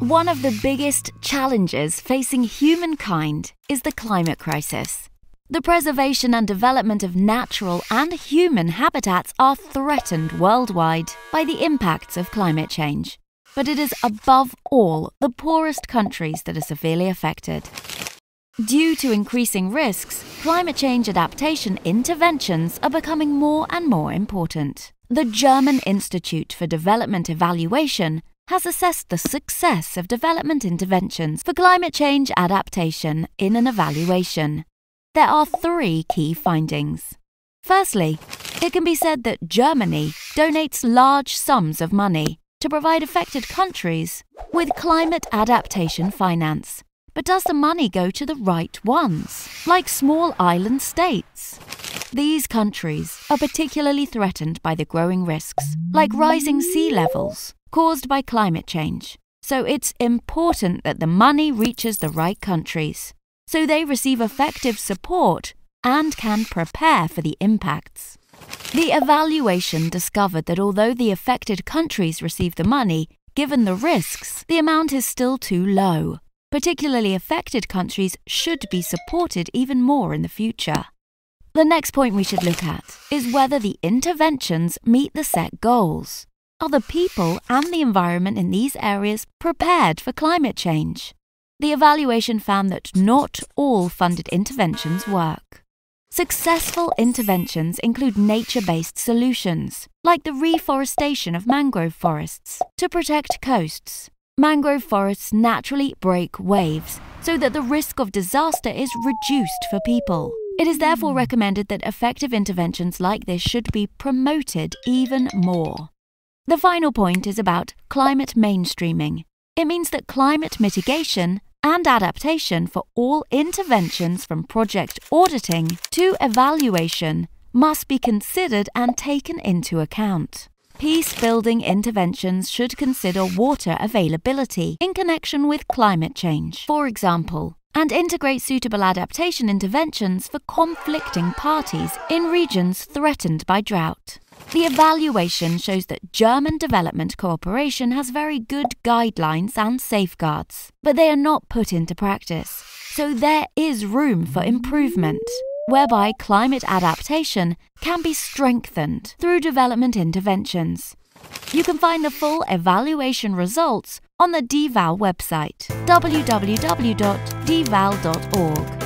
One of the biggest challenges facing humankind is the climate crisis. The preservation and development of natural and human habitats are threatened worldwide by the impacts of climate change. But it is above all the poorest countries that are severely affected. Due to increasing risks, climate change adaptation interventions are becoming more and more important. The German Institute for Development Evaluation has assessed the success of development interventions for climate change adaptation in an evaluation. There are 3 key findings. Firstly, it can be said that Germany donates large sums of money to provide affected countries with climate adaptation finance. But does the money go to the right ones, like small island states? These countries are particularly threatened by the growing risks, like rising sea levels caused by climate change. So it's important that the money reaches the right countries, so they receive effective support and can prepare for the impacts. The evaluation discovered that although the affected countries receive the money, given the risks, the amount is still too low. Particularly affected countries should be supported even more in the future. The next point we should look at is whether the interventions meet the set goals. Are the people and the environment in these areas prepared for climate change? The evaluation found that not all funded interventions work. Successful interventions include nature-based solutions, like the reforestation of mangrove forests to protect coasts. Mangrove forests naturally break waves so that the risk of disaster is reduced for people. It is therefore recommended that effective interventions like this should be promoted even more. The final point is about climate mainstreaming. It means that climate mitigation and adaptation for all interventions from project auditing to evaluation must be considered and taken into account. Peace-building interventions should consider water availability in connection with climate change, for example, and integrate suitable adaptation interventions for conflicting parties in regions threatened by drought. The evaluation shows that German development cooperation has very good guidelines and safeguards, but they are not put into practice, so there is room for improvement, whereby climate adaptation can be strengthened through development interventions. You can find the full evaluation results on the DEval website, www.deval.org.